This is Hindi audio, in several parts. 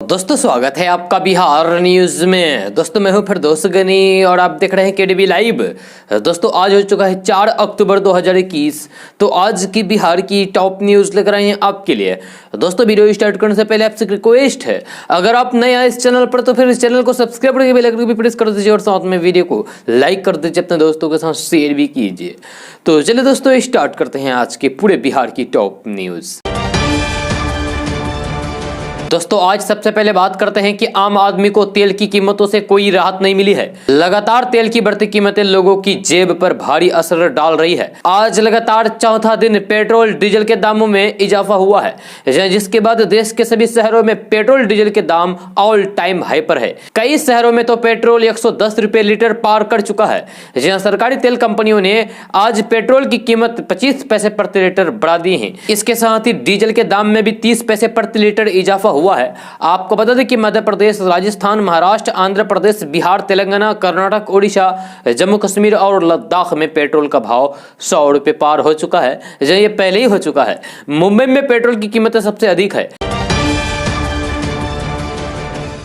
दोस्तों स्वागत है आपका बिहार न्यूज में। दोस्तों मैं हूं फिरदौस गनी और आप देख रहे हैं केडीवी लाइव। दोस्तों आज हो चुका है 4 अक्टूबर 2021। तो आज की बिहार की टॉप न्यूज लेकर आए हैं आपके लिए। दोस्तों वीडियो स्टार्ट करने से पहले आपसे रिक्वेस्ट है, अगर आप नए आए इस चैनल पर तो फिर इस चैनल को सब्सक्राइब करके बेल आइकन भी प्रेस कर दीजिए और साथ में वीडियो को लाइक कर दीजिए, अपने दोस्तों के साथ शेयर भी कीजिए। तो चलिए दोस्तों स्टार्ट करते हैं आज के पूरे बिहार की टॉप न्यूज। दोस्तों आज सबसे पहले बात करते हैं कि आम आदमी को तेल की कीमतों से कोई राहत नहीं मिली है। लगातार तेल की बढ़ती कीमतें लोगों की जेब पर भारी असर डाल रही है। आज लगातार चौथा दिन पेट्रोल डीजल के दामों में इजाफा हुआ है, जिसके बाद देश के सभी शहरों में पेट्रोल डीजल के दाम ऑल टाइम हाई पर है। कई शहरों में तो पेट्रोल 110 रुपए लीटर पार कर चुका है। जहां सरकारी तेल कंपनियों ने आज पेट्रोल की कीमत 25 पैसे प्रति लीटर बढ़ा दी है। इसके साथ ही डीजल के दाम में भी 30 पैसे प्रति लीटर इजाफा हुआ है। आपको बता दें कि मध्य प्रदेश, राजस्थान, महाराष्ट्र, आंध्र प्रदेश, बिहार, तेलंगाना, कर्नाटक, ओडिशा, जम्मू कश्मीर और लद्दाख में पेट्रोल का भाव 100 रुपए पार हो चुका है। ये पहले ही हो चुका है। मुंबई में पेट्रोल की कीमतें सबसे अधिक है।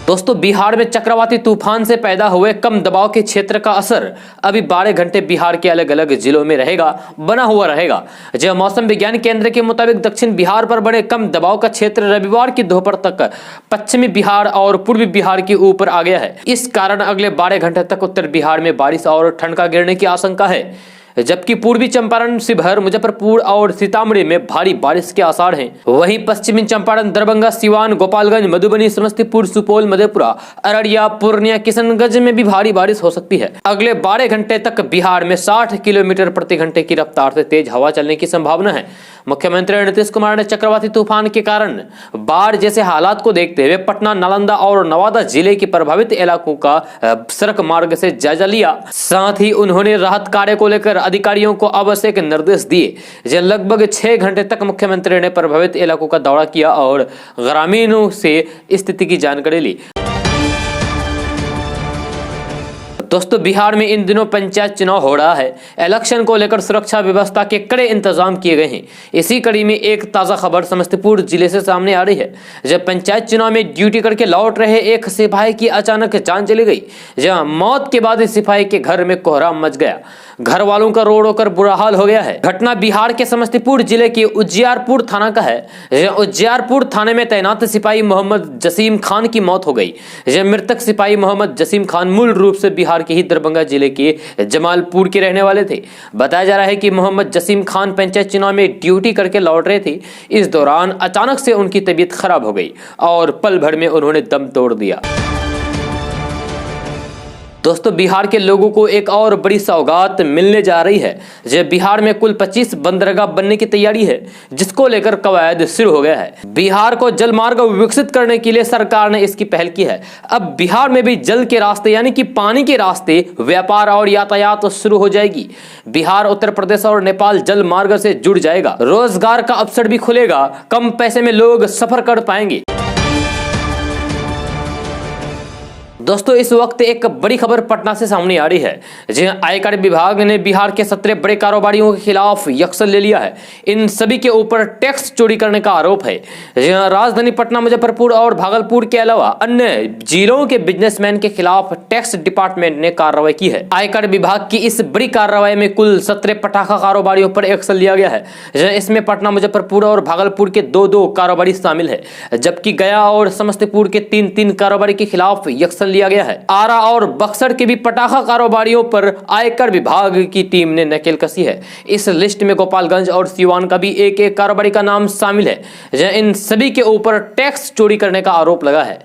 दोस्तों बिहार में चक्रवाती तूफान से पैदा हुए कम दबाव के क्षेत्र का असर अभी 12 घंटे बिहार के अलग अलग जिलों में बना हुआ रहेगा। जब मौसम विज्ञान केंद्र के मुताबिक दक्षिण बिहार पर बने कम दबाव का क्षेत्र रविवार की दोपहर तक पश्चिमी बिहार और पूर्वी बिहार के ऊपर आ गया है। इस कारण अगले 12 घंटे तक उत्तर बिहार में बारिश और ठंड का गिरने की आशंका है, जबकि पूर्वी चंपारण, शिवहर, मुजफ्फरपुर और सीतामढ़ी में भारी बारिश के आसार हैं। वहीं पश्चिमी चंपारण, दरभंगा, सिवान, गोपालगंज, मधुबनी, समस्तीपुर, सुपौल, मधेपुरा, अररिया, पूर्णिया, किशनगंज में भी भारी बारिश हो सकती है। अगले 12 घंटे तक बिहार में 60 किलोमीटर प्रति घंटे की रफ्तार से तेज हवा चलने की संभावना है। मुख्यमंत्री नीतीश कुमार ने चक्रवाती तूफान के कारण बाढ़ जैसे हालात को देखते हुए पटना, नालंदा और नवादा जिले के प्रभावित इलाकों का सड़क मार्ग से जायजा लिया। साथ ही उन्होंने राहत कार्य को लेकर अधिकारियों को आवश्यक निर्देश दिए। लगभग 6 घंटे तक मुख्यमंत्री ने प्रभावित इलाकों का दौरा किया और ग्रामीणों से स्थिति की जानकारी ली। दोस्तों बिहार में इन दिनों पंचायत चुनाव हो रहा है। इलेक्शन को लेकर सुरक्षा व्यवस्था के कड़े इंतजाम किए गए हैं। इसी कड़ी में एक ताजा खबर समस्तीपुर जिले से सामने आ रही है, जब पंचायत चुनाव में ड्यूटी करके लौट रहे एक सिपाही की अचानक जान चली गई। जहां मौत के बाद इस सिपाही के घर में कोहराम मच गया। घर वालों का रो रो कर बुरा हाल हो गया है। घटना बिहार के समस्तीपुर जिले के उज्जियारपुर थाना का है। उज्जियारपुर थाने में तैनात सिपाही मोहम्मद जसीम खान की मौत हो गई। मृतक सिपाही मोहम्मद जसीम खान मूल रूप से बिहार के ही दरभंगा जिले के जमालपुर के रहने वाले थे। बताया जा रहा है कि मोहम्मद जसीम खान पंचायत चुनाव में ड्यूटी करके लौट रहे थे। इस दौरान अचानक से उनकी तबीयत खराब हो गई और पल भर में उन्होंने दम तोड़ दिया। दोस्तों बिहार के लोगों को एक और बड़ी सौगात मिलने जा रही है। जब बिहार में कुल 25 बंदरगाह बनने की तैयारी है, जिसको लेकर कवायद शुरू हो गया है। बिहार को जल मार्ग विकसित करने के लिए सरकार ने इसकी पहल की है। अब बिहार में भी जल के रास्ते यानी कि पानी के रास्ते व्यापार और यातायात शुरू हो जाएगी। बिहार उत्तर प्रदेश और नेपाल जल मार्ग से जुड़ जाएगा। रोजगार का अवसर भी खुलेगा। कम पैसे में लोग सफर कर पाएंगे। दोस्तों इस वक्त एक बड़ी खबर पटना से सामने आ रही है। जहां आयकर विभाग ने बिहार के 17 बड़े कारोबारियों के खिलाफ एक्शन ले लिया है। इन सभी के ऊपर टैक्स चोरी करने का आरोप है। जहां राजधानी पटना, मुजफ्फरपुर और भागलपुर के अलावा अन्य जिलों के बिजनेसमैन के खिलाफ टैक्स डिपार्टमेंट ने कार्रवाई की है। आयकर विभाग की इस बड़ी कार्रवाई में कुल 17 पटाखा कारोबारियों पर एक्शन लिया गया है। इसमें पटना, मुजफ्फरपुर और भागलपुर के 2-2 कारोबारी शामिल है, जबकि गया और समस्तीपुर के 3-3 कारोबारी के खिलाफ एक्शन लिया गया है। आरा और बक्सर के भी पटाखा कारोबारियों पर आयकर विभाग की टीम ने नकेल कसी है। इस लिस्ट में गोपालगंज और सिवान का भी एक कारोबारी का नाम शामिल है। इन सभी के ऊपर टैक्स चोरी करने का आरोप लगा है।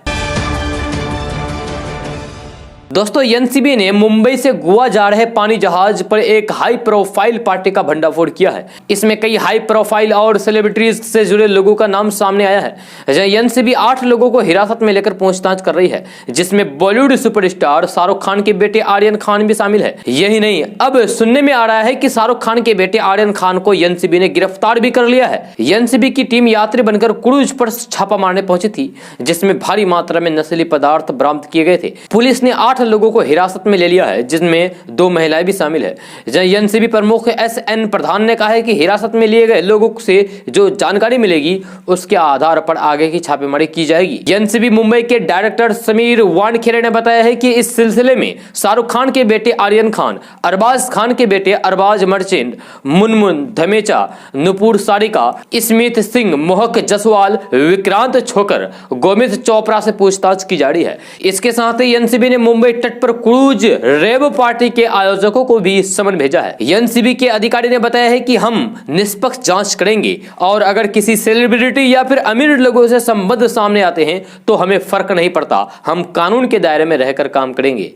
दोस्तों एनसीबी ने मुंबई से गोवा जा रहे पानी जहाज पर एक हाई प्रोफाइल पार्टी का भंडाफोड़ किया है। इसमें कई हाई प्रोफाइल और सेलिब्रिटीज से जुड़े लोगों का नाम सामने आया है। एनसीबी 8 लोगों को हिरासत में लेकर पूछताछ कर रही है, जिसमें बॉलीवुड सुपरस्टार शाहरुख खान के बेटे आर्यन खान भी शामिल है। यही नहीं, अब सुनने में आ रहा है कि शाहरुख खान के बेटे आर्यन खान को एनसीबी ने गिरफ्तार भी कर लिया है। एनसीबी की टीम यात्री बनकर क्रूज पर छापा मारने पहुंची थी, जिसमें भारी मात्रा में नशीले पदार्थ बरामद किए गए थे। पुलिस ने 8 8 लोगों को हिरासत में ले लिया है, जिनमें 2 महिलाएं भी शामिल है। एनसीबी प्रमुख SN प्रधान ने कहा है कि हिरासत में लिए गए लोगों से जो जानकारी मिलेगी उसके आधार पर आगे की छापेमारी की जाएगी। एनसीबी मुंबई के डायरेक्टर समीर वानखेड़े ने बताया है कि इस सिलसिले में शाहरुख खान के बेटे आर्यन खान, अरबाज खान के बेटे अरबाज मर्चेंट, मुनमुन धमेचा, नुपुर सारिका, स्मित सिंह, मोहक जसवाल, विक्रांत छोकर, गोमित चोपड़ा से पूछताछ की जा रही है। इसके साथ ही एनसीबी ने मुंबई तट पर क्रूज रेव पार्टी के आयोजकों को भी समन भेजा है। एनसीबी के अधिकारी ने बताया है कि हम निष्पक्ष जांच करेंगे और अगर किसी सेलिब्रिटी या फिर अमीर लोगों से संबंध सामने आते हैं तो हमें फर्क नहीं पड़ता, हम कानून के दायरे में रहकर काम करेंगे।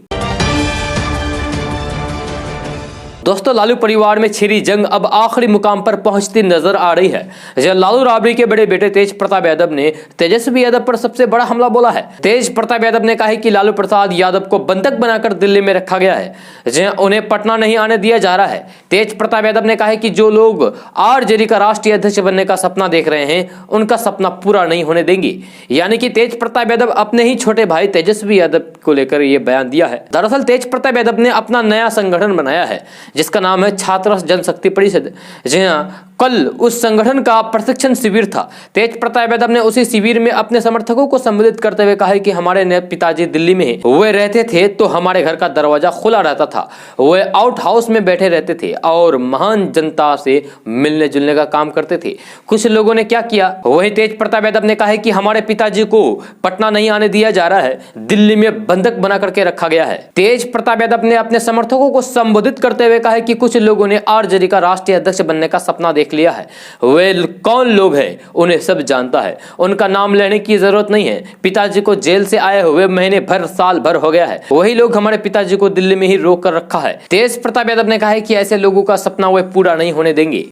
दोस्तों, लालू परिवार में छिड़ी जंग अब आखिरी मुकाम पर पहुंचती नजर आ रही है। जब लालू राबड़ी के बड़े बेटे तेज प्रताप यादव ने तेजस्वी यादव पर सबसे बड़ा हमला बोला है। तेज प्रताप यादव ने कहा है कि लालू प्रसाद यादव को बंधक बनाकर दिल्ली में रखा गया है, जहां उन्हें पटना नहीं आने दिया जा रहा है। तेज प्रताप यादव ने कहा है कि जो लोग आरजेडी का राष्ट्रीय अध्यक्ष बनने का सपना देख रहे हैं उनका सपना पूरा नहीं होने देंगे। यानी कि तेज प्रताप यादव अपने ही छोटे भाई तेजस्वी यादव को लेकर यह बयान दिया है। दरअसल तेज प्रताप यादव ने अपना नया संगठन बनाया है जिसका नाम है छात्र जनशक्ति परिषद। जी हाँ, कल उस संगठन का प्रशिक्षण शिविर था। तेज प्रताप यादव ने उसी शिविर में अपने समर्थकों को संबोधित करते हुए कहा है कि हमारे पिताजी दिल्ली में वे रहते थे तो हमारे घर का दरवाजा खुला रहता था, वे आउट हाउस में बैठे रहते थे और महान जनता से मिलने जुलने का काम करते थे। कुछ लोगों ने क्या किया, वही तेज प्रताप यादव ने कहा है कि हमारे पिताजी को पटना नहीं आने दिया जा रहा है, दिल्ली में बंधक बना करके रखा गया है। तेज प्रताप यादव ने अपने समर्थकों को संबोधित करते हुए कहा है कि कुछ लोगों ने आरजेडी का राष्ट्रीय अध्यक्ष बनने का सपना देख लिया है। वे कौन लोग हैं उन्हें सब जानता है, उनका नाम लेने की जरूरत नहीं है। पिताजी को जेल से आए हुए महीने भर साल भर हो गया है, वही लोग हमारे पिताजी को दिल्ली में ही रोक कर रखा है। तेज प्रताप यादव ने कहा है कि ऐसे लोगों का सपना वे पूरा नहीं होने देंगे।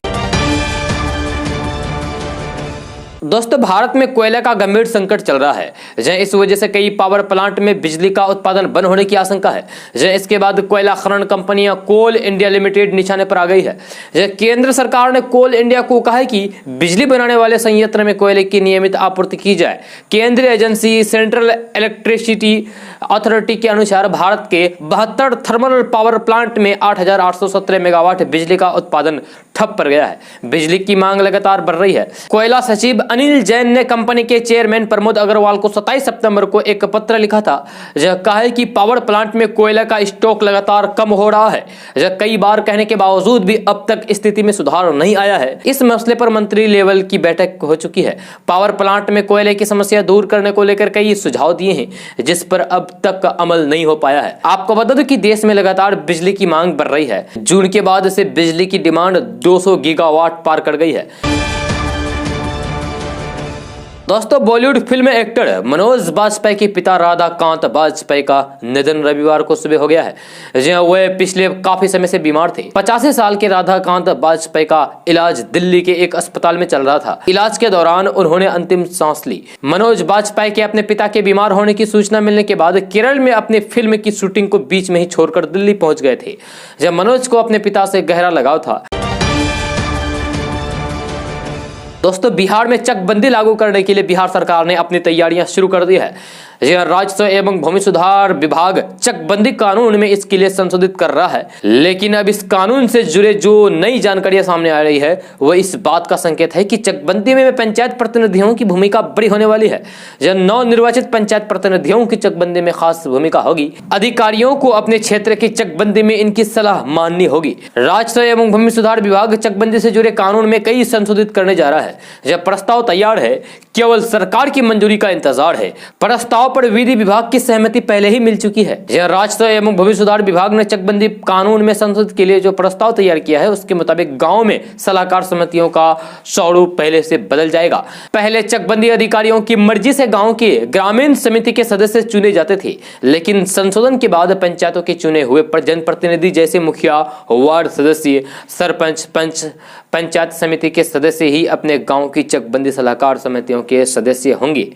दोस्तों, भारत में कोयले का गंभीर संकट चल रहा है, जहां इस वजह से कई पावर प्लांट में बिजली का उत्पादन बंद होने की आशंका है। जहां इसके बाद कोयला खनन कंपनियां कोल इंडिया लिमिटेड निशाने पर आ गई है। जहां केंद्र सरकार ने कोल इंडिया को कहा है कि बिजली बनाने वाले संयंत्र में कोयले की नियमित आपूर्ति की जाए। केंद्रीय एजेंसी सेंट्रल इलेक्ट्रिसिटी अथॉरिटी के अनुसार भारत के 72 थर्मल पावर प्लांट में 8,817 मेगावाट बिजली का उत्पादन ठप पड़ गया है। बिजली की मांग लगातार बढ़ रही है। कोयला सचिव अनिल जैन ने कंपनी के चेयरमैन प्रमोद अग्रवाल को 27 सितंबर को एक पत्र लिखा था। यह कहा है कि पावर प्लांट में कोयला का स्टॉक लगातार कम हो रहा है। यह कई बार कहने के बावजूद भी अब तक स्थिति में सुधार नहीं आया है। इस मसले पर मंत्री लेवल की बैठक हो चुकी है। पावर प्लांट में कोयले की समस्या दूर करने को लेकर कई सुझाव दिए हैं, जिस पर अब तक अमल नहीं हो पाया है। आपको बता दूं कि देश में लगातार बिजली की मांग बढ़ रही है। जून के बाद से बिजली की डिमांड 200 गीगावाट पार कर गई है। दोस्तों, बॉलीवुड फिल्म एक्टर मनोज बाजपेयी के पिता राधाकांत बाजपेयी का निधन रविवार को सुबह हो गया है। जहां वे पिछले काफी समय से बीमार थे। 85 साल के राधाकांत बाजपेयी का इलाज दिल्ली के एक अस्पताल में चल रहा था। इलाज के दौरान उन्होंने अंतिम सांस ली। मनोज बाजपेयी के अपने पिता के बीमार होने की सूचना मिलने के बाद केरल में अपनी फिल्म की शूटिंग को बीच में ही छोड़कर दिल्ली पहुंच गए थे। जब मनोज को अपने पिता से गहरा लगाव था। दोस्तों, बिहार में चकबंदी लागू करने के लिए बिहार सरकार ने अपनी तैयारियां शुरू कर दी है। राजस्व एवं भूमि सुधार विभाग चकबंदी कानून में इसके लिए संशोधित कर रहा है, लेकिन अब इस कानून से जुड़े जो नई जानकारियां सामने आ रही है वह इस बात का संकेत है कि चकबंदी में पंचायत प्रतिनिधियों की भूमिका बड़ी होने वाली है। जब नवनिर्वाचित पंचायत प्रतिनिधियों की चकबंदी में खास भूमिका होगी। अधिकारियों को अपने क्षेत्र की चकबंदी में इनकी सलाह माननी होगी। राजस्व एवं भूमि सुधार विभाग चकबंदी से जुड़े कानून में कई संशोधित करने जा रहा है। जब प्रस्ताव तैयार है, केवल सरकार की मंजूरी का इंतजार है। प्रस्ताव पर विधि विभाग की सहमति पहले ही मिल चुकी है। यह राजस्व एवं भूमि सुधार विभाग ने चकबंदी कानून में संशोधन के लिए जो प्रस्ताव तैयार किया है उसके मुताबिक गांव में सलाहकार समितियों का स्वरूप पहले से बदल जाएगा। पहले चकबंदी अधिकारियों की मर्जी से गांव के ग्रामीण समिति के सदस्य चुने जाते थे, लेकिन संशोधन के बाद पंचायतों के चुने हुए जनप्रतिनिधि जैसे मुखिया, वार्ड सदस्य, सरपंच, पंचायत समिति के सदस्य ही अपने गांव की चकबंदी सलाहकार समितियों के सदस्य होंगे।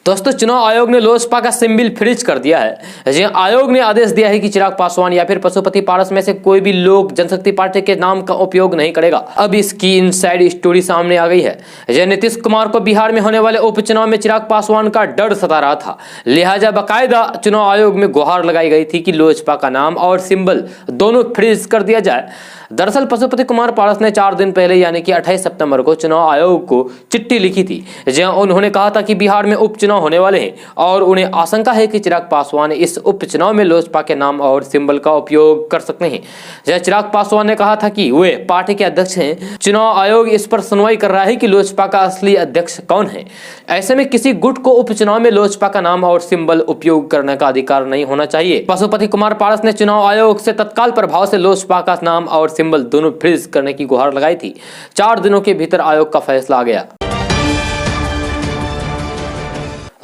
दोस्तों चुनाव आयोग ने लोजपा का सिंबल फ्रीज कर दिया है। जी आयोग ने आदेश दिया है कि चिराग पासवान या फिर पशुपति पारस में से कोई भी लोग जनशक्ति पार्टी के नाम का उपयोग नहीं करेगा। अब इसकी इनसाइड स्टोरी सामने आ गई है। जय नीतीश कुमार को बिहार में होने वाले उपचुनाव में चिराग पासवान का डर सता रहा था, लिहाजा बाकायदा चुनाव आयोग में गुहार लगाई गई थी कि लोजपा का नाम और सिंबल दोनों फ्रीज कर दिया जाए। दरअसल पशुपति कुमार पारस ने 4 दिन पहले यानी कि 28 सितंबर को चुनाव आयोग को चिट्ठी लिखी थी, जहां उन्होंने कहा था कि बिहार में उपचुनाव होने वाले हैं और उन्हें आशंका है कि चिराग पासवान इस उपचुनाव में लोजपा के नाम और सिंबल का उपयोग कर सकते हैं। जहां चिराग पासवान ने कहा था कि वे पार्टी के अध्यक्ष हैं, चुनाव आयोग इस पर सुनवाई कर रहा है कि लोजपा का असली अध्यक्ष कौन है। ऐसे में किसी गुट को उपचुनाव में लोजपा का नाम और सिंबल उपयोग करने का अधिकार नहीं होना चाहिए। पशुपति कुमार पारस ने चुनाव आयोग से तत्काल प्रभाव से लोजपा का नाम और सिंबल दोनों फ्रीज करने की गुहार लगाई थी। 4 दिनों के भीतर आयोग का फैसला आ गया।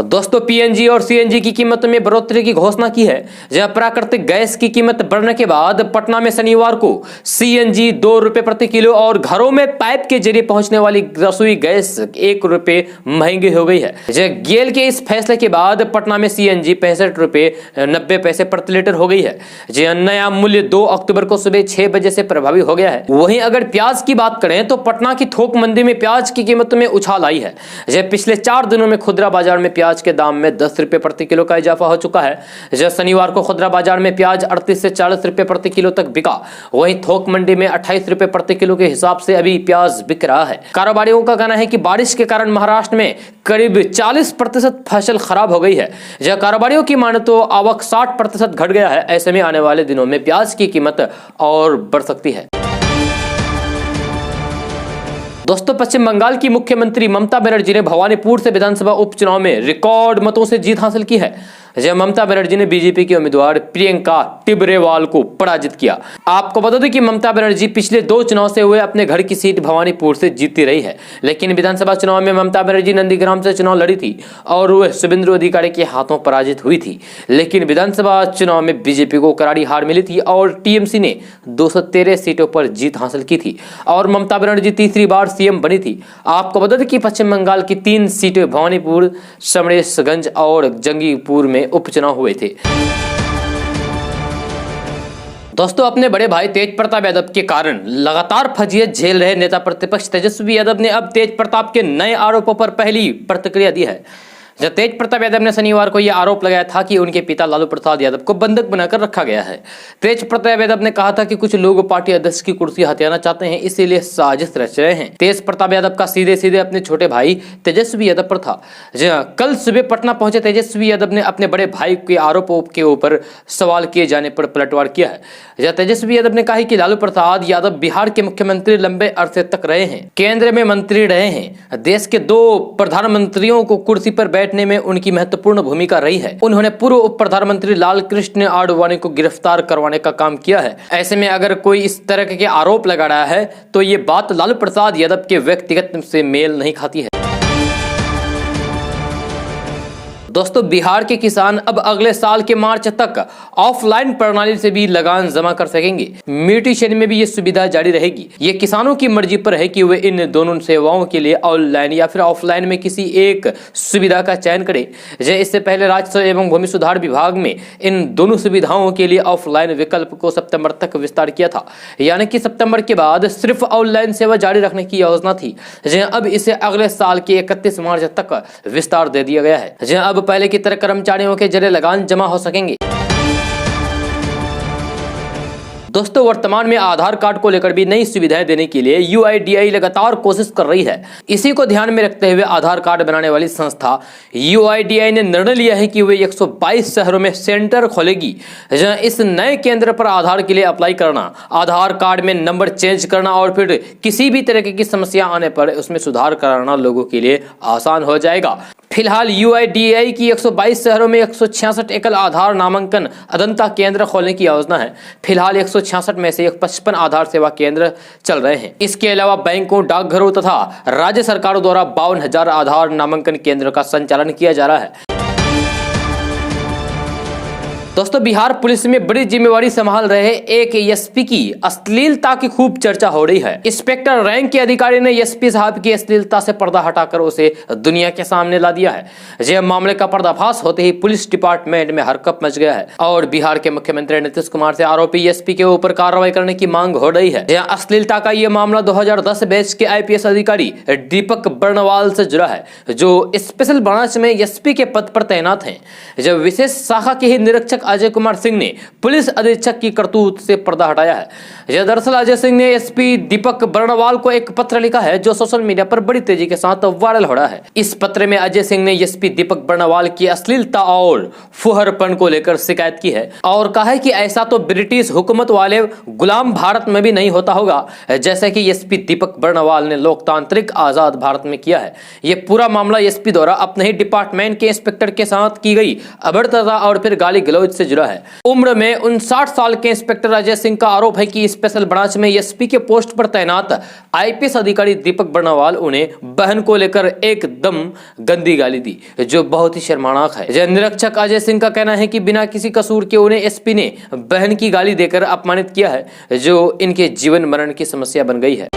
दोस्तों पीएनजी और सीएनजी की कीमत में बढ़ोतरी की घोषणा की है। जहां प्राकृतिक गैस की कीमत बढ़ने के बाद पटना में शनिवार को सीएनजी 2 रुपए प्रति किलो और घरों में पाइप के जरिए पहुंचने वाली रसोई गैस 1 रुपए महंगी हो गई है। गेल के इस फैसले के बाद पटना में सीएनजी 65 रुपए 90 पैसे प्रति लीटर हो गई है। जो नया मूल्य 2 अक्टूबर को सुबह 6 बजे से प्रभावी हो गया है। वहीं अगर प्याज की बात करें तो पटना की थोक मंडी में प्याज की कीमत में उछाल आई है। पिछले 4 दिनों में खुदरा बाजार में प्याज के दाम में 10 रुपए प्रति किलो का इजाफा हो चुका है। जब शनिवार को खुदरा बाजार में प्याज 38 से 40 रुपए प्रति किलो तक बिका, वहीं थोक मंडी में 28 रुपए प्रति किलो के हिसाब से अभी प्याज बिक रहा है। कारोबारियों का कहना है कि बारिश के कारण महाराष्ट्र में करीब 40% फसल खराब हो गई है। जब कारोबारियों की माने तो आवक 60% घट गया है। ऐसे में आने वाले दिनों में प्याज की कीमत और बढ़ सकती है। दोस्तों पश्चिम बंगाल की मुख्यमंत्री ममता बनर्जी ने भवानीपुर से विधानसभा उपचुनाव में रिकॉर्ड मतों से जीत हासिल की है। जब ममता बनर्जी ने बीजेपी के उम्मीदवार प्रियंका टिबरेवाल को पराजित किया। आपको बता दें कि ममता बनर्जी पिछले 2 चुनाव से हुए अपने घर की सीट भवानीपुर से जीतती रही है, लेकिन विधानसभा चुनाव में ममता बनर्जी नंदीग्राम से चुनाव लड़ी थी और वह शुभेंदु अधिकारी के हाथों पराजित हुई थी। लेकिन विधानसभा चुनाव में बीजेपी को करारी हार मिली थी और टीएमसी ने 213 सीटों पर जीत हासिल की थी और ममता बनर्जी तीसरी बार सीएम बनी थी। आपको बता दें कि पश्चिम बंगाल की 3 सीटें भवानीपुर, समरेशगंज और जंगीपुर में उपचुनाव हुए थे। दोस्तों अपने बड़े भाई तेज प्रताप यादव के कारण लगातार फजीयत झेल रहे नेता प्रतिपक्ष तेजस्वी यादव ने अब तेज प्रताप के नए आरोपों पर पहली प्रतिक्रिया दी है। जब तेज प्रताप यादव ने शनिवार को यह आरोप लगाया था कि उनके पिता लालू प्रसाद यादव को बंधक बनाकर रखा गया है। तेज प्रताप यादव ने कहा था कि कुछ लोग पार्टी अध्यक्ष की कुर्सी हथियाना चाहते हैं, इसीलिए साजिश रच रहे हैं। तेज प्रताप यादव का सीधे सीधे अपने छोटे भाई तेजस्वी यादव पर था। कल सुबह पटना पहुंचे तेजस्वी यादव ने अपने बड़े भाई के आरोपों के ऊपर सवाल किए जाने पर पलटवार किया है। तेजस्वी यादव ने कहा कि लालू प्रसाद यादव बिहार के मुख्यमंत्री लंबे अरसे तक रहे हैं, केंद्र में मंत्री रहे हैं, देश के 2 प्रधानमंत्रियों को कुर्सी पर बैठने में उनकी महत्वपूर्ण भूमिका रही है। उन्होंने पूर्व उप प्रधानमंत्री लाल कृष्ण आडवाणी को गिरफ्तार करवाने का काम किया है। ऐसे में अगर कोई इस तरह के आरोप लगा रहा है तो ये बात लालू प्रसाद यादव के व्यक्तिगत से मेल नहीं खाती है। दोस्तों बिहार के किसान अब अगले साल के मार्च तक ऑफलाइन प्रणाली से भी लगान जमा कर सकेंगे। मीठी श्रेणी में भी ये सुविधा जारी रहेगी। ये किसानों की मर्जी पर है कि वे इन दोनों सेवाओं के लिए ऑनलाइन या फिर ऑफलाइन में किसी एक सुविधा का चयन करें। इससे पहले राजस्व एवं भूमि सुधार विभाग में इन दोनों सुविधाओं के लिए ऑफलाइन विकल्प को सितंबर तक विस्तार किया था, यानी कि सितंबर के बाद सिर्फ ऑनलाइन सेवा जारी रखने की योजना थी। अब इसे अगले साल के 31 मार्च तक विस्तार दे दिया गया है। अब पहले की तरह कर्मचारियों के जरिए लगान जमा हो सकेंगे। दोस्तों वर्तमान में आधार कार्ड को लेकर भी नई सुविधाएं देने के लिए UIDAI लगातार कोशिश कर रही है। इसी को ध्यान में रखते हुए आधार कार्ड बनाने वाली संस्था UIDAI ने निर्णय लिया है कि वे 122 शहरों में सेंटर खोलेगी। इस नए केंद्र पर आधार के लिए अप्लाई करना, आधार कार्ड में नंबर चेंज करना और फिर किसी भी तरह की समस्या आने पर उसमें सुधार कराना लोगों के लिए आसान हो जाएगा। फिलहाल UIDAI की 122 शहरों में 166 एकल आधार नामांकन अदंता केंद्र खोलने की योजना है। फिलहाल 166 में से 55 आधार सेवा केंद्र चल रहे हैं। इसके अलावा बैंकों, डाकघरों तथा राज्य सरकारों द्वारा 52,000 आधार नामांकन केंद्र का संचालन किया जा रहा है। दोस्तों बिहार पुलिस में बड़ी जिम्मेवारी संभाल रहे एक एसपी की अश्लीलता की खूब चर्चा हो रही है। इंस्पेक्टर रैंक के अधिकारी ने एसपी साहब की अश्लीलता से पर्दा हटाकर उसे दुनिया के सामने ला दिया है। यह मामले का पर्दाफाश होते ही पुलिस डिपार्टमेंट में हरकत मच गया है और बिहार के मुख्यमंत्री नीतीश कुमार से आरोपी एसपी के ऊपर कार्रवाई करने की मांग हो रही है। यह अश्लीलता का यह मामला 2010 बैच के आईपीएस अधिकारी दीपक बर्णवाल से जुड़ा है, जो स्पेशल ब्रांच में एसपी के पद पर तैनात हैं। जब विशेष शाखा के ही निरीक्षक अजय कुमार सिंह ने पुलिस अधीक्षक की करतूत से पर्दा हटाया है। यह दरअसल अजय सिंह ने एसपी दीपक बर्णवाल को एक पत्र लिखा है जो सोशल मीडिया पर बड़ी तेजी के साथ वायरल हो रहा है। इस पत्र में अजय सिंह ने एसपी दीपक बर्णवाल की अश्लीलता और फुहरपन को लेकर शिकायत की है और कहा है कि ऐसा तो ब्रिटिश हुकूमत वाले गुलाम भारत में भी नहीं होता होगा जैसे कि एसपी दीपक बर्णवाल ने लोकतांत्रिक आजाद भारत में किया है। यह पूरा मामला एसपी द्वारा अपने ही डिपार्टमेंट के इंस्पेक्टर के साथ की गई अभद्रता और फिर गाली गलौज से जुड़ा है। उम्र में 59 साल के इंस्पेक्टर अजय सिंह का आरोप है कि स्पेशल ब्रांच में एसपी के पोस्ट पर तैनात आईपीएस अधिकारी दीपक बर्णवाल उन्हें बहन को लेकर एकदम गंदी गाली दी, जो बहुत ही शर्मनाक है। यह निरीक्षक अजय सिंह का कहना है कि बिना किसी कसूर के उन्हें एसपी ने बहन की गाली देकर अपमानित किया है, जो इनके जीवन मरण की समस्या बन गई है।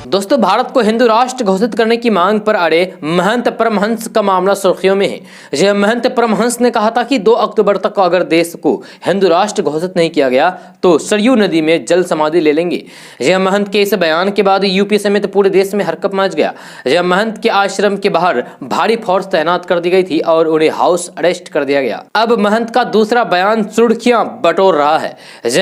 दोस्तों भारत को हिंदू राष्ट्र घोषित करने की मांग पर अड़े महंत परमहंस का मामला सुर्खियों में है। यह महंत परमहंस ने कहा था कि 2 अक्टूबर तक अगर देश को हिंदू राष्ट्र घोषित नहीं किया गया तो सरयू नदी में जल समाधि ले लेंगे। यह महंत के इस बयान के बाद यूपी समेत पूरे देश में हरकत मच गया। यह महंत के आश्रम के बाहर भारी फोर्स तैनात कर दी गई थी और उन्हें हाउस अरेस्ट कर दिया गया। अब महंत का दूसरा बयान सुर्खियां बटोर रहा है।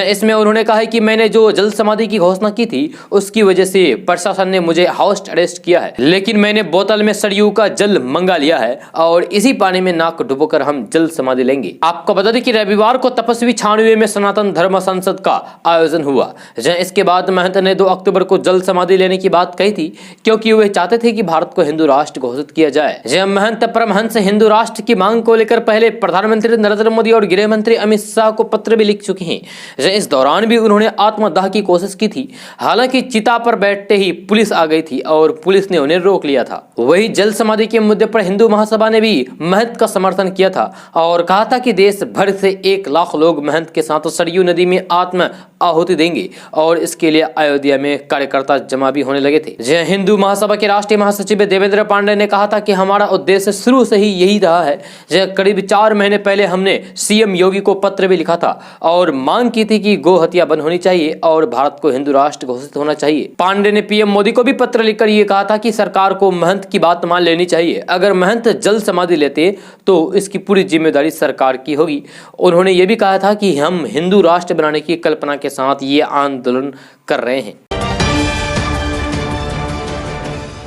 इसमें उन्होंने कहा है कि मैंने जो जल समाधि की घोषणा की थी उसकी वजह से प्रशासन ने मुझे हाउस अरेस्ट किया है, लेकिन मैंने बोतल में सरयू का जल मंगा लिया है और इसी पानी में नाक डुबोकर हम जल समाधि लेंगे। आपको बता दें कि रविवार को तपस्वी छावनी में सनातन धर्म संसद का आयोजन हुआ। इसके बाद महंत ने 2 अक्टूबर को जल समाधि लेने की बात कही थी क्योंकि वे चाहते थे कि भारत को हिंदू राष्ट्र घोषित किया जाए। महंत परमहंस हिंदू राष्ट्र की मांग को लेकर पहले प्रधानमंत्री नरेंद्र मोदी और गृह मंत्री अमित शाह को पत्र भी लिख चुके हैं। इस दौरान भी उन्होंने आत्मदाह की कोशिश की थी। हालांकि चिता पर बैठते ही पुलिस आ गई थी और पुलिस ने उन्हें रोक लिया था। वही जल समाधि के मुद्दे पर हिंदू महासभा ने भी महंत का समर्थन किया था और कहा था कि देश भर से 1 लाख लोग महंत के साथ सरयू नदी में आत्म आहुति देंगे और इसके लिए अयोध्या में कार्यकर्ता जमा भी होने लगे थे। हिंदू महासभा के राष्ट्रीय महासचिव देवेंद्र पांडे ने कहा था कि हमारा उद्देश्य शुरू से ही यही रहा है। करीब 4 महीने पहले हमने सीएम योगी को पत्र भी लिखा था और मांग की थी कि गो हत्या बंद होनी चाहिए और भारत को हिंदू राष्ट्र घोषित होना चाहिए। पांडे ने पीएम मोदी को भी पत्र लिखकर यह कहा था कि सरकार को महंत की बात मान लेनी चाहिए। अगर महंत जल समाधि लेते तो इसकी पूरी जिम्मेदारी सरकार की होगी। उन्होंने यह भी कहा था कि हम हिंदू राष्ट्र बनाने की कल्पना के साथ ये आंदोलन कर रहे हैं।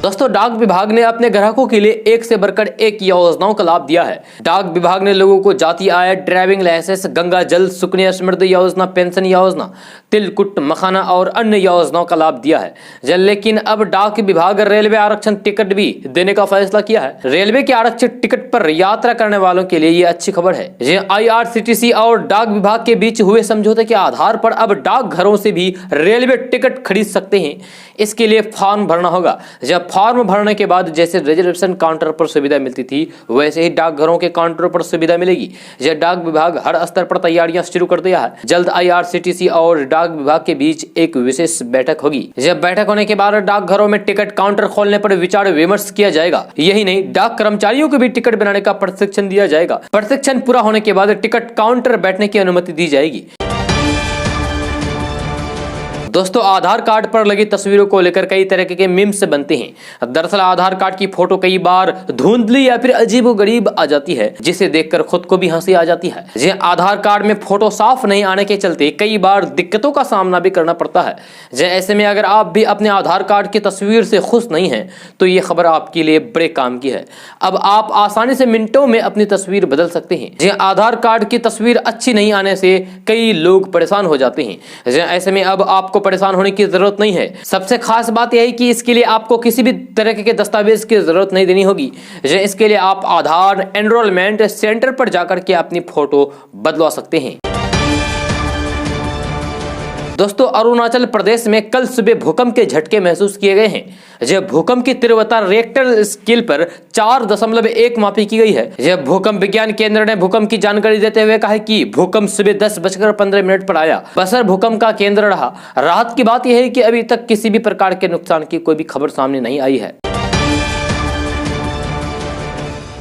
दोस्तों डाक विभाग ने अपने ग्राहकों के लिए एक से बढ़कर एक योजनाओं का लाभ दिया है। डाक विभाग ने लोगों को जाति आय, ड्राइविंग लाइसेंस, गंगा जल, सुकन्या समृद्धि योजना, पेंशन योजना, तिलकुट, मखाना और अन्य योजनाओं का लाभ दिया है। लेकिन अब डाक विभाग रेलवे आरक्षण टिकट भी देने का फैसला किया है। रेलवे के आरक्षित टिकट पर यात्रा करने वालों के लिए ये अच्छी खबर है। IRCTC और डाक विभाग के बीच हुए समझौते के आधार पर अब डाकघरों से भी रेलवे टिकट खरीद सकते हैं। इसके लिए फॉर्म भरना होगा। जब फॉर्म भरने के बाद जैसे रिजर्वेशन काउंटर पर सुविधा मिलती थी वैसे ही डाकघरों के काउंटर पर सुविधा मिलेगी। यह डाक विभाग हर स्तर पर तैयारियां शुरू कर दिया है। जल्द IRCTC और डाक विभाग के बीच एक विशेष बैठक होगी। जब बैठक होने के बाद डाकघरों में टिकट काउंटर खोलने पर विचार विमर्श किया जाएगा। यही नहीं, डाक कर्मचारियों को भी टिकट बनाने का प्रशिक्षण दिया जाएगा। प्रशिक्षण पूरा होने के बाद टिकट काउंटर बैठने की अनुमति दी जाएगी। दोस्तों आधार कार्ड पर लगी तस्वीरों को लेकर कई तरह के मीम्स बनते हैं। दरअसल आधार कार्ड की फोटो कई बार धुंधली या फिर अजीबोगरीब आ जाती है, जिसे देखकर खुद को भी हंसी आ जाती है। जी आधार कार्ड में फोटो साफ नहीं आने के चलते कई बार दिक्कतों का सामना भी करना पड़ता है। ऐसे में अगर आप भी अपने आधार कार्ड की तस्वीर से खुश नहीं हैं तो ये खबर आपके लिए बड़े काम की है। अब आप आसानी से मिनटों में अपनी तस्वीर बदल सकते हैं। जी आधार कार्ड की तस्वीर अच्छी नहीं आने से कई लोग परेशान हो जाते हैं। ऐसे में अब आपको परेशान होने की जरूरत नहीं है। सबसे खास बात यह है कि इसके लिए आपको किसी भी तरह के दस्तावेज की जरूरत नहीं देनी होगी। इसके लिए आप आधार एनरोलमेंट सेंटर पर जाकर के अपनी फोटो बदलवा सकते हैं। दोस्तों अरुणाचल प्रदेश में कल सुबह भूकंप के झटके महसूस किए गए हैं। जब भूकंप की तीव्रता रिएक्टर स्केल पर 4.1 मापी की गई है। जब भूकंप विज्ञान केंद्र ने भूकंप की जानकारी देते हुए कहा कि भूकंप सुबह 10:15 पर आया। बसर भूकंप का केंद्र रहा। राहत की बात यह है कि अभी तक किसी भी प्रकार के नुकसान की कोई भी खबर सामने नहीं आई है।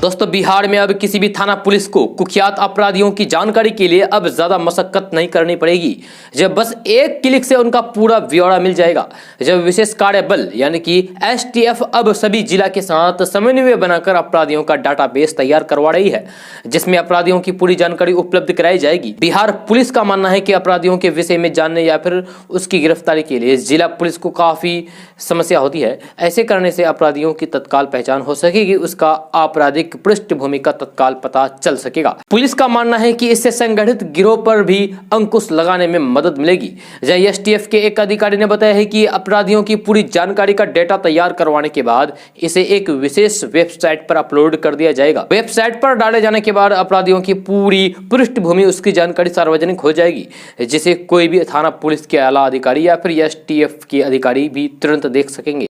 दोस्तों बिहार में अब किसी भी थाना पुलिस को कुख्यात अपराधियों की जानकारी के लिए अब ज्यादा मशक्कत नहीं करनी पड़ेगी। जब बस एक क्लिक से उनका पूरा ब्यौरा मिल जाएगा। जब विशेष कार्य बल यानी कि एसटीएफ अब सभी जिला के साथ समन्वय बनाकर अपराधियों का डाटाबेस तैयार करवा रही है, जिसमें अपराधियों की पूरी जानकारी उपलब्ध कराई जाएगी। बिहार पुलिस का मानना है कि अपराधियों के विषय में जानने या फिर उसकी गिरफ्तारी के लिए जिला पुलिस को काफी समस्या होती है। ऐसे करने से अपराधियों की तत्काल पहचान हो सकेगी, उसका आपराधिक पृष्ठभूमि का तत्काल पता चल सकेगा। पुलिस का मानना है कि इससे संगठित गिरोह पर भी अंकुश लगाने में मदद मिलेगी। एसटीएफ के एक अधिकारी ने बताया है कि अपराधियों की पूरी जानकारी का डेटा तैयार करवाने के बाद इसे एक विशेष वेबसाइट पर अपलोड कर दिया जाएगा। वेबसाइट पर डाले जाने के बाद अपराधियों की पूरी पृष्ठभूमि, उसकी जानकारी सार्वजनिक हो जाएगी, जिसे कोई भी थाना पुलिस के आला अधिकारी या फिर एसटीएफ के अधिकारी भी तुरंत देख सकेंगे।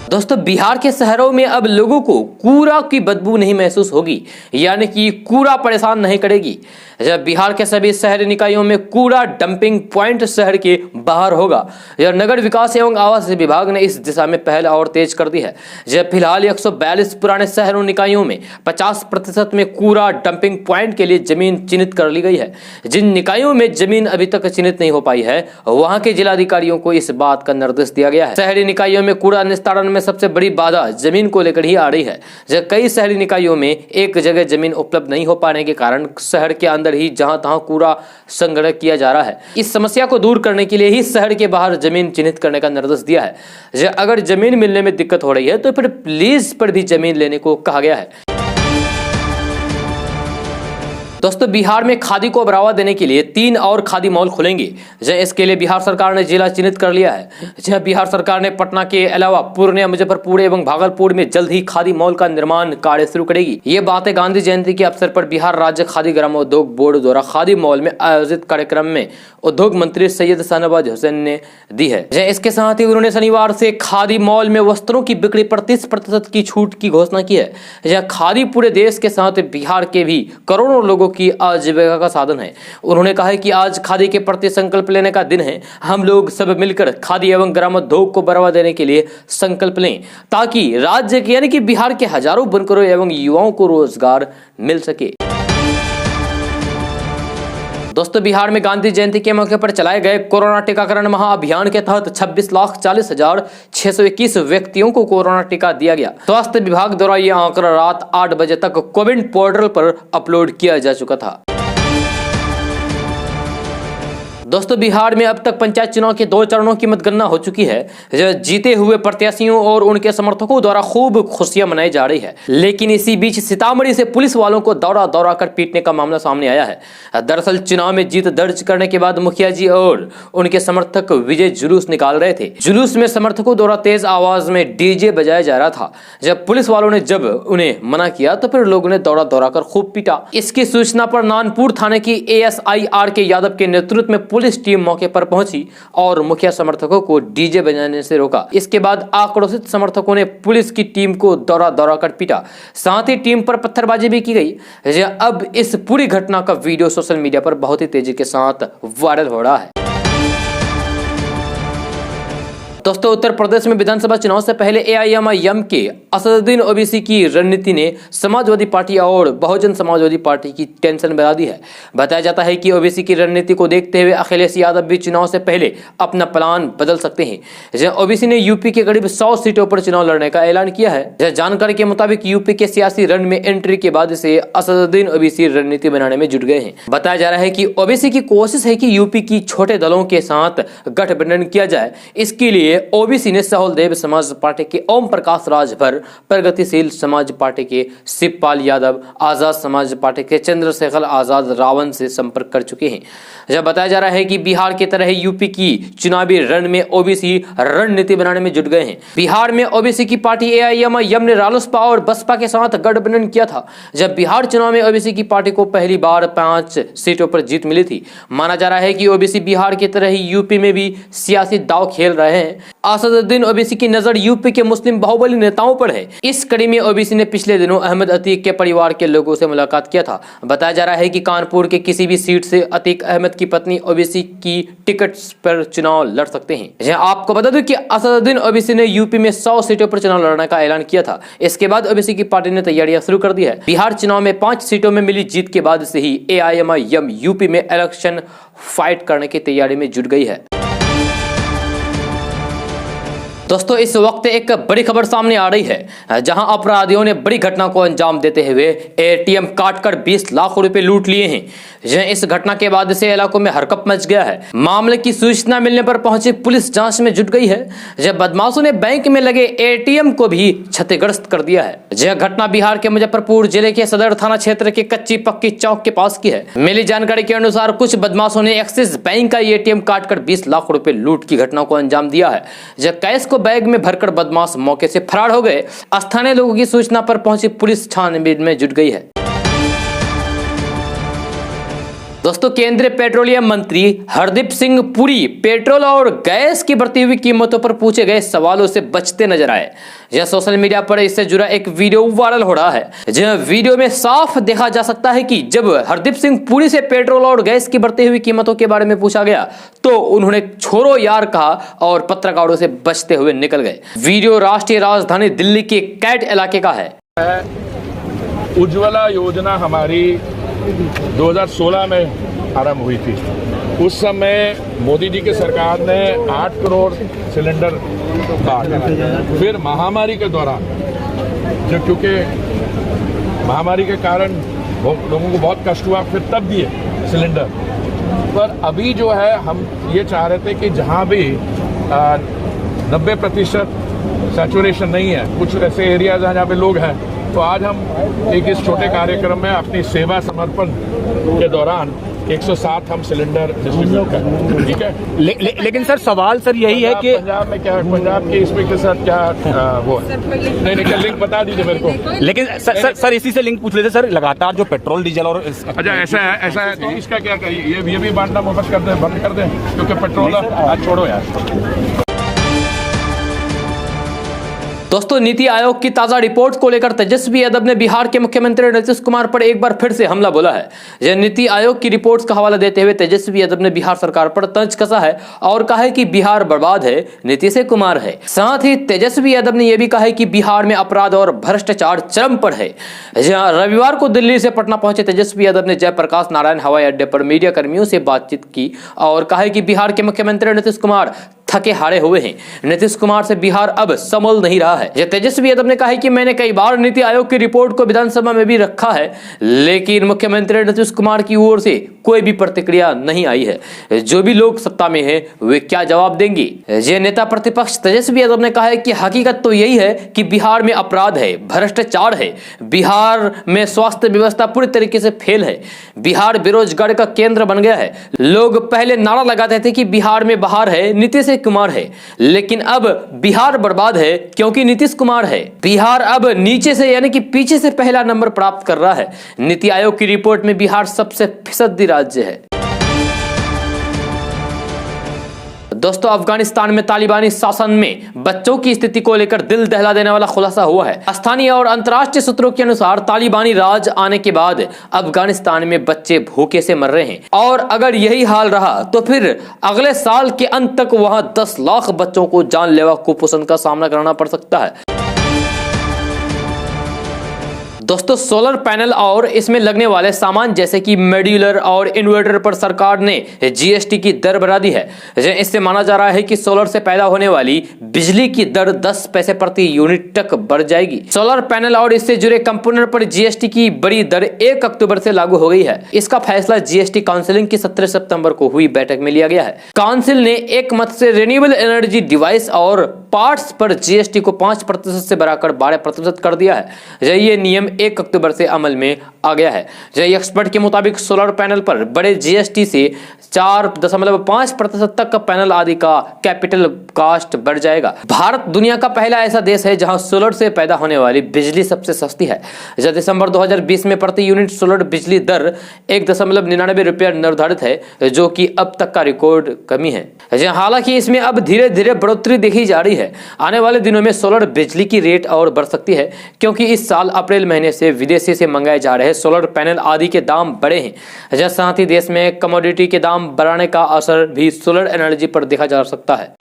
दोस्तों बिहार के शहरों में अब लोगों को कूड़ा की बदबू नहीं महसूस होगी, यानी कि कूड़ा परेशान नहीं करेगी। जब बिहार के सभी शहरी निकायों में कूड़ा डंपिंग पॉइंट शहर के बाहर होगा। यह नगर विकास एवं आवास विभाग ने इस दिशा में पहल और तेज कर दी है। जब फिलहाल 142 पुराने शहरों निकायों में 50% में कूड़ा डंपिंग पॉइंट के लिए जमीन चिन्हित कर ली गई है। जिन निकायों में जमीन अभी तक चिन्हित नहीं हो पाई है, वहां के जिलाधिकारियों को इस बात का निर्देश दिया गया है। शहरी निकायों में कूड़ा निस्तारण में सबसे बड़ी बाधा जमीन को लेकर ही आ रही है। जब कई शहरी निकायों में एक जगह जमीन उपलब्ध नहीं हो पाने के कारण शहर के अंदर ही जहां तहां कूड़ा संग्रह किया जा रहा है। इस समस्या को दूर करने के लिए ही शहर के बाहर जमीन चिन्हित करने का निर्देश दिया है। अगर जमीन मिलने में दिक्कत हो रही है तो फिर लीज पर भी जमीन लेने को कहा गया है। दोस्तों बिहार में खादी को बढ़ावा देने के लिए 3 और खादी मॉल खुलेंगे। इसके लिए बिहार सरकार ने जिला चिन्हित कर लिया है। बिहार सरकार ने पटना के अलावा पूर्णिया, मुजफ्फरपुर एवं भागलपुर में जल्द ही खादी मॉल का निर्माण कार्य शुरू करेगी। ये बातें गांधी जयंती के अवसर पर बिहार राज्य खादी ग्रामोद्योग बोर्ड द्वारा खादी मॉल में आयोजित कार्यक्रम में उद्योग मंत्री सैयद शाहनवाज हुसैन ने दी है। इसके साथ ही उन्होंने शनिवार से खादी मॉल में वस्त्रों की बिक्री पर 30% की छूट की घोषणा की है। खादी पूरे देश के साथ बिहार के भी करोड़ों लोगों की आजीविका का साधन है। उन्होंने कहा है कि आज खादी के प्रति संकल्प लेने का दिन है। हम लोग सब मिलकर खादी एवं ग्रामोद्योग को बढ़ावा देने के लिए संकल्प लें, ताकि राज्य के यानी कि बिहार के हजारों बुनकरों एवं युवाओं को रोजगार मिल सके। दोस्तों बिहार में गांधी जयंती के मौके पर चलाए गए कोरोना टीकाकरण महाअभियान के तहत 26,40,621 व्यक्तियों को कोरोना टीका दिया गया। स्वास्थ्य विभाग द्वारा यह आंकड़ा रात 8 बजे तक कोविन पोर्टल पर अपलोड किया जा चुका था। दोस्तों बिहार में अब तक पंचायत चुनाव के 2 चरणों की मतगणना हो चुकी है। जीते हुए प्रत्याशियों और उनके समर्थकों द्वारा खूब खुशियां मनाई जा रही है। लेकिन इसी बीच सीतामढ़ी से पुलिस वालों को दौड़ा दौड़ा कर पीटने का मामला सामने आया है। दरअसल चुनाव में जीत दर्ज करने के बाद मुखिया जी और उनके समर्थक विजय जुलूस निकाल रहे थे। जुलूस में समर्थकों द्वारा तेज आवाज में डीजे बजाया जा रहा था। जब पुलिस वालों ने जब उन्हें मना किया तो फिर लोगों ने दौड़ा दौड़ा कर खूब पीटा। इसकी सूचना पर नानपुर थाने की ASI RK यादव के नेतृत्व में पुलिस टीम मौके पर पहुंची और मुखिया समर्थकों को डीजे बजाने से रोका। इसके बाद आक्रोशित समर्थकों ने पुलिस की टीम को दौड़ा दौड़ा कर पीटा। साथ ही टीम पर पत्थरबाजी भी की गई। अब इस पूरी घटना का वीडियो सोशल मीडिया पर बहुत ही तेजी के साथ वायरल हो रहा है। दोस्तों उत्तर प्रदेश में विधानसभा चुनाव से पहले AIMIM के असदुद्दीन ओवैसी की रणनीति ने समाजवादी पार्टी और बहुजन समाजवादी पार्टी की टेंशन बढ़ा दी है। बताया जाता है कि ओवैसी की रणनीति को देखते हुए अखिलेश यादव भी चुनाव से पहले अपना प्लान बदल सकते हैं। ओवैसी ने यूपी के करीब 100 सीटों पर चुनाव लड़ने का ऐलान किया है। जानकारी के मुताबिक यूपी के सियासी रण में एंट्री के बाद से असदुद्दीन ओवैसी रणनीति बनाने में जुट गए हैं। बताया जा रहा है कि ओवैसी की कोशिश है कि यूपी की छोटे दलों के साथ गठबंधन किया जाए। इसके लिए में ओबीसी ने सहलदेव समाज पार्टी के ओम प्रकाश राजभर, प्रगतिशील समाज पार्टी के शिवपाल यादव, आजाद समाज पार्टी के चंद्रशेखर आजाद रावण से संपर्क कर चुके हैं। जब बताया जा रहा है कि बिहार की तरह यूपी की चुनावी रण में ओबीसी रणनीति बनाने में जुट गए हैं। बिहार में ओबीसी की पार्टी एआईएमआईएम ने रालोसपा और बसपा के साथ गठबंधन किया था। जब बिहार चुनाव में ओबीसी की पार्टी को पहली बार 5 सीटों पर जीत मिली थी। माना जा रहा है कि ओबीसी बिहार की तरह ही यूपी में भी सियासी दांव खेल रहे हैं। असदुद्दीन ओबीसी की नजर यूपी के मुस्लिम बाहुबली नेताओं पर है। इस कड़ी में ओबीसी ने पिछले दिनों अहमद अतीक के परिवार के लोगों से मुलाकात किया था। बताया जा रहा है कि कानपुर के किसी भी सीट से अतीक अहमद की पत्नी ओबीसी की टिकट पर चुनाव लड़ सकते हैं। जहां आपको बता दूं कि असदुद्दीन ओबीसी ने यूपी में 100 सीटों पर चुनाव लड़ने का ऐलान किया था। इसके बाद ओबीसी की पार्टी ने तैयारियां शुरू कर दी है। बिहार चुनाव में 5 सीटों में मिली जीत के बाद से ही एआईएमआईएम यूपी में इलेक्शन फाइट करने की तैयारी में जुट गई है। दोस्तों, इस वक्त एक बड़ी खबर सामने आ रही है, जहां अपराधियों ने बड़ी घटना को अंजाम देते हुए एटीएम काटकर 20 लाख रुपए लूट लिए हैं। इस घटना के बाद से इलाकों में हरकंप मच गया है। मामले की सूचना मिलने पर पहुंची पुलिस जांच में जुट गई है। जब बदमाशों ने बैंक में लगे एटीएम को भी क्षतिग्रस्त कर दिया है। यह घटना बिहार के मुजफ्फरपुर जिले के सदर थाना क्षेत्र के कच्ची पक्की चौक के पास की है। मिली जानकारी के अनुसार कुछ बदमाशों ने एक्सिस बैंक का एटीएम काटकर 20 लाख रुपए लूट की घटना को अंजाम दिया है। जब कैश को बैग में भरकर बदमाश मौके से फरार हो गए। स्थानीय लोगों की सूचना पर पहुंची पुलिस छानबीन में जुट गई है। दोस्तों, केंद्रीय पेट्रोलियम मंत्री हरदीप सिंह पुरी पेट्रोल और गैस की बढ़ती हुई कीमतों पर पूछे गए सवालों से बचते नजर आए। यह सोशल मीडिया पर इससे जुड़ा एक वीडियो वायरल हो रहा है। यह वीडियो में साफ देखा जा सकता है कि जब हरदीप सिंह पुरी से पेट्रोल और गैस की बढ़ती हुई कीमतों के बारे में पूछा गया तो उन्होंने छोड़ो यार कहा और पत्रकारों से बचते हुए निकल गए। वीडियो राष्ट्रीय राजधानी दिल्ली के कैट इलाके का है। उज्ज्वला योजना हमारी 2016 में आरंभ हुई थी। उस समय मोदी जी की सरकार ने 8 करोड़ सिलेंडर बांटे। फिर महामारी के दौरान, जो क्योंकि महामारी के कारण लोगों को बहुत कष्ट हुआ, फिर तब दिए सिलेंडर। पर अभी जो है हम ये चाह रहे थे कि जहाँ भी 90% सैचुरेशन नहीं है, कुछ ऐसे एरियाज हैं जहाँ पे लोग हैं, तो आज हम एक इस छोटे कार्यक्रम में अपनी सेवा समर्पण के दौरान 107 हम सिलेंडर डिस्ट्रीब्यूट करें। ठीक है। लेकिन सर सवाल सर यही है कि पंजाब में क्या, पंजाब के इसमें के साथ क्या वो है? नहीं, क्या लिंक बता दीजिए मेरे को। लेकिन सर इसी से लिंक पूछ लेते सर, लगातार जो पेट्रोल डीजल और अच्छा ऐसा है तो इसका क्या करिए? ये भी बांटना मुफ्त कर दें, बंद कर दें, क्योंकि पेट्रोल आज छोड़ो यार। दोस्तों, नीति आयोग की ताजा रिपोर्ट को लेकर तेजस्वी यादव ने बिहार के मुख्यमंत्री नीतीश कुमार पर एक बार फिर से हमला बोला है। यह नीति आयोग की रिपोर्ट का हवाला देते हुए तेजस्वी यादव ने बिहार सरकार पर तंज कसा है और कहा है कि बिहार बर्बाद है, नीतीश कुमार है। साथ ही तेजस्वी यादव ने यह भी कहा है कि बिहार में अपराध और भ्रष्टाचार चरम पर है। रविवार को दिल्ली से पटना पहुंचे तेजस्वी यादव ने जयप्रकाश नारायण हवाई अड्डे पर मीडिया कर्मियों से बातचीत की और कहा है कि बिहार के मुख्यमंत्री नीतीश कुमार थके हारे हुए हैं। नीतीश कुमार से बिहार अब संभल नहीं रहा है। तेजस्वी यादव ने कहा है कि मैंने कई बार नीति आयोग की रिपोर्ट को विधानसभा में भी रखा है, लेकिन मुख्यमंत्री नीतीश कुमार की ओर से कोई भी प्रतिक्रिया नहीं आई है। जो भी लोग सत्ता में हैं, वे क्या जवाब देंगे? ये नेता प्रतिपक्ष तेजस्वी यादव ने कहा है कि हकीकत तो यही है कि बिहार में अपराध है, भ्रष्टाचार है, बिहार में स्वास्थ्य व्यवस्था पूरी तरीके से फेल है, बिहार बेरोजगारी का केंद्र बन गया है। लोग पहले नारा लगाते थे कि बिहार में बहार है, नीतीश कुमार है, लेकिन अब बिहार बर्बाद है क्योंकि नीतीश कुमार है। बिहार अब नीचे से यानी कि पीछे से पहला नंबर प्राप्त कर रहा है। नीति आयोग की रिपोर्ट में बिहार सबसे फिसदी राज्य है। दोस्तों, अफगानिस्तान में तालिबानी शासन में बच्चों की स्थिति को लेकर दिल दहला देने वाला खुलासा हुआ है। स्थानीय और अंतर्राष्ट्रीय सूत्रों के अनुसार तालिबानी राज आने के बाद अफगानिस्तान में बच्चे भूखे से मर रहे हैं और अगर यही हाल रहा तो फिर अगले साल के अंत तक वहां 10 लाख बच्चों को जानलेवा कुपोषण का सामना करना पड़ सकता है। दोस्तों सोलर पैनल और इसमें लगने वाले सामान जैसे कि मॉड्यूलर और इन्वर्टर पर सरकार ने जीएसटी की दर बढ़ा दी है। इससे माना जा रहा है कि सोलर से पैदा होने वाली बिजली की दर 10 पैसे प्रति यूनिट तक बढ़ जाएगी। सोलर पैनल और इससे जुड़े कंपोनेंट पर जीएसटी की बड़ी दर 1 अक्टूबर से लागू हो गई है। इसका फैसला जीएसटी काउंसिल की 17 सितंबर को हुई बैठक में लिया गया है। काउंसिल ने एक मत से रिन्यूएबल एनर्जी डिवाइस और पार्ट्स पर जीएसटी को 5% से बढ़ाकर 12% कर दिया है। ये नियम 1 अक्टूबर से अमल में आ गया है। एक्सपर्ट के मुताबिक सोलर पैनल पर बड़े जीएसटी से 4.5% तक का पैनल आदि का कैपिटल कॉस्ट बढ़ जाएगा। भारत दुनिया का पहला ऐसा देश है जहां सोलर से पैदा होने वाली बिजली सबसे सस्ती है। दिसंबर 2020 में प्रति यूनिट सोलर बिजली दर 1.99 रुपया निर्धारित है, जो कि अब तक का रिकॉर्ड कमी है। हालांकि इसमें अब धीरे धीरे बढ़ोतरी देखी जा रही है। आने वाले दिनों में सोलर बिजली की रेट और बढ़ सकती है, क्योंकि इस साल अप्रैल महीने से विदेशी से मंगाए जा रहे सोलर पैनल आदि के दाम बढ़े हैं। साथ ही देश में कमोडिटी के दाम बढ़ाने का असर भी सोलर एनर्जी पर देखा जा सकता है।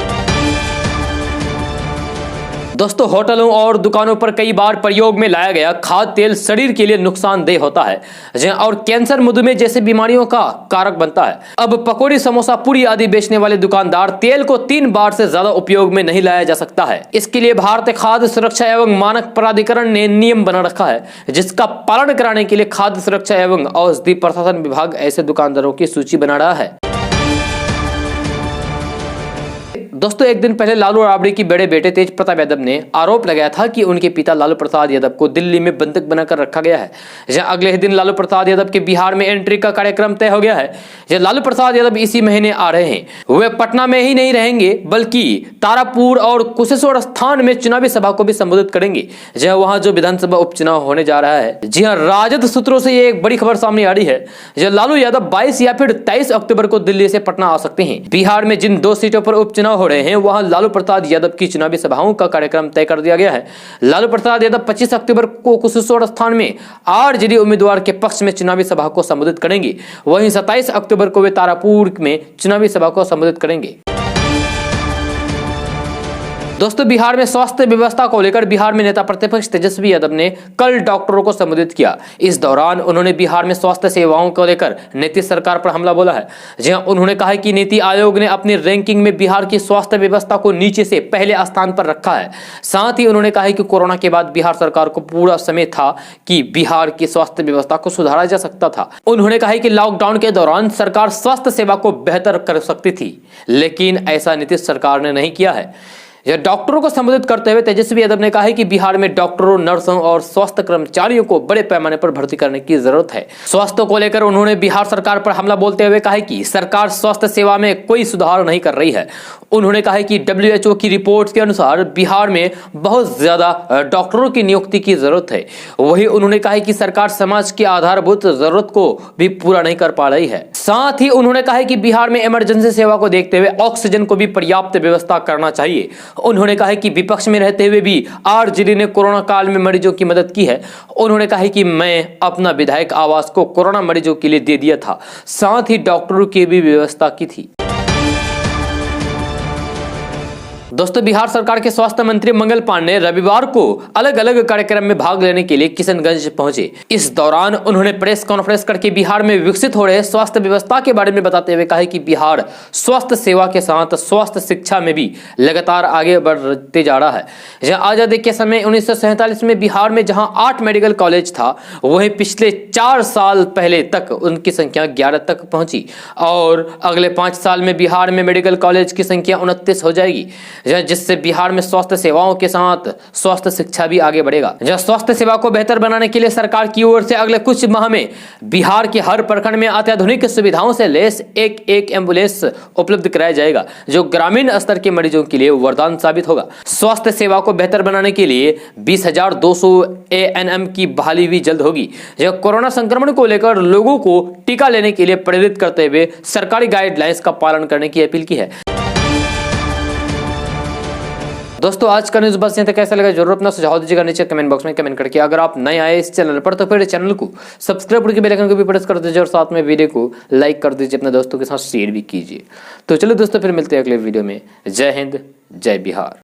दोस्तों होटलों और दुकानों पर कई बार प्रयोग में लाया गया खाद्य तेल शरीर के लिए नुकसानदेह होता है और कैंसर, मधुमेह जैसी बीमारियों का कारक बनता है। अब पकौड़ी, समोसा, पूरी आदि बेचने वाले दुकानदार तेल को 3 बार से ज्यादा उपयोग में नहीं लाया जा सकता है। इसके लिए भारतीय खाद्य सुरक्षा एवं मानक प्राधिकरण ने नियम बना रखा है, जिसका पालन कराने के लिए खाद्य सुरक्षा एवं औषधि प्रशासन विभाग ऐसे दुकानदारों की सूची बना रहा है। दोस्तों एक दिन पहले लालू राबड़ी की बड़े बेटे तेज प्रताप यादव ने आरोप लगाया था कि उनके पिता लालू प्रसाद यादव को दिल्ली में बंधक बनाकर रखा गया है। अगले ही दिन लालू प्रसाद यादव के बिहार में एंट्री का कार्यक्रम तय हो गया है। लालू प्रसाद यादव इसी महीने आ रहे हैं। वे पटना में ही नहीं रहेंगे, बल्कि तारापुर और कुशेश्वर स्थान में चुनावी सभा को भी संबोधित करेंगे। वहां जो विधानसभा उपचुनाव होने जा रहा है। जी हाँ, राजद सूत्रों से ये एक बड़ी खबर सामने आ रही है। लालू यादव 22 या फिर 23 अक्टूबर को दिल्ली से पटना आ सकते हैं। बिहार में जिन 2 सीटों पर उपचुनाव हो रहे हैं, वहां लालू प्रसाद यादव की चुनावी सभाओं का कार्यक्रम तय कर दिया गया है। लालू प्रसाद यादव 25 अक्टूबर को कुशेश्वर स्थान में आरजेडी उम्मीदवार के पक्ष में चुनावी सभा को संबोधित करेंगे। वहीं 27 अक्टूबर को वे तारापुर में चुनावी सभा को संबोधित करेंगे। दोस्तों बिहार में स्वास्थ्य व्यवस्था को लेकर बिहार में नेता प्रतिपक्ष तेजस्वी यादव ने कल डॉक्टरों को संबोधित किया। इस दौरान उन्होंने बिहार में स्वास्थ्य सेवाओं को लेकर नीतीश सरकार पर हमला बोला है। जहां उन्होंने कहा कि नीति आयोग ने अपनी रैंकिंग में बिहार की स्वास्थ्य व्यवस्था को नीचे से पहले स्थान पर रखा है। साथ ही उन्होंने कहा कि कोरोना के बाद बिहार सरकार को पूरा समय था कि बिहार की स्वास्थ्य व्यवस्था को सुधारा जा सकता था। उन्होंने कहा कि लॉकडाउन के दौरान सरकार स्वास्थ्य सेवा को बेहतर कर सकती थी, लेकिन ऐसा नीतीश सरकार ने नहीं किया है। डॉक्टरों को संबोधित करते हुए तेजस्वी यादव ने कहा है कि बिहार में डॉक्टरों, नर्सों और स्वास्थ्य कर्मचारियों को बड़े पैमाने पर भर्ती करने की जरूरत है। स्वास्थ्य को लेकर उन्होंने बिहार सरकार पर हमला बोलते हुए कहा कि सरकार स्वास्थ्य सेवा में कोई सुधार नहीं कर रही है। उन्होंने कहा कि WHO की रिपोर्ट के अनुसार बिहार में बहुत ज्यादा डॉक्टरों की नियुक्ति की जरूरत है। वही उन्होंने कहा कि सरकार समाज की आधारभूत जरूरत को भी पूरा नहीं कर पा रही है। साथ ही उन्होंने कहा कि बिहार में इमरजेंसी सेवा को देखते हुए ऑक्सीजन को भी पर्याप्त व्यवस्था करना चाहिए। उन्होंने कहा कि विपक्ष में रहते हुए भी आरजेडी ने कोरोना काल में मरीजों की मदद की है। उन्होंने कहा कि मैं अपना विधायक आवास को कोरोना मरीजों के लिए दे दिया था, साथ ही डॉक्टरों की भी व्यवस्था की थी। दोस्तों बिहार सरकार के स्वास्थ्य मंत्री मंगल पांडे रविवार को अलग अलग कार्यक्रम में भाग लेने के लिए किशनगंज पहुंचे। इस दौरान उन्होंने प्रेस कॉन्फ्रेंस करके बिहार में विकसित हो रहे स्वास्थ्य व्यवस्था के बारे में बताते हुए कहा कि बिहार स्वास्थ्य सेवा के साथ स्वास्थ्य शिक्षा में भी लगातार आगे बढ़ते जा रहा है। जहां आजादी के समय 1947 में बिहार में जहां 8 मेडिकल कॉलेज था, वहीं पिछले 4 साल पहले तक उनकी संख्या 11 तक पहुंची और अगले 5 साल में बिहार में मेडिकल कॉलेज की संख्या 29 हो जाएगी, जिससे बिहार में स्वास्थ्य सेवाओं के साथ स्वास्थ्य शिक्षा भी आगे बढ़ेगा। स्वास्थ्य सेवा को बेहतर बनाने के लिए सरकार की ओर से अगले कुछ माह में बिहार के हर प्रखंड में अत्याधुनिक सुविधाओं से लैस एक एम्बुलेंस उपलब्ध कराया जाएगा, जो ग्रामीण स्तर के मरीजों के लिए वरदान साबित होगा। स्वास्थ्य सेवा को बेहतर बनाने के लिए 20,200 ANM की बहाली भी जल्द होगी। कोरोना संक्रमण को लेकर लोगों को टीका लेने के लिए प्रेरित करते हुए सरकारी गाइडलाइंस का पालन करने की अपील की है। दोस्तों आज का न्यूज़ बस यहाँ तक। कैसा लगा जरूर अपना सुझाव दीजिएगा नीचे कमेंट बॉक्स में कमेंट करके। अगर आप नए आए इस चैनल पर तो फिर चैनल को सब्सक्राइब करके बेल आइकन को भी प्रेस कर दीजिए और साथ में वीडियो को लाइक कर दीजिए, अपने दोस्तों के साथ शेयर भी कीजिए। तो चलो दोस्तों फिर मिलते हैं अगले वीडियो में। जय हिंद, जय बिहार।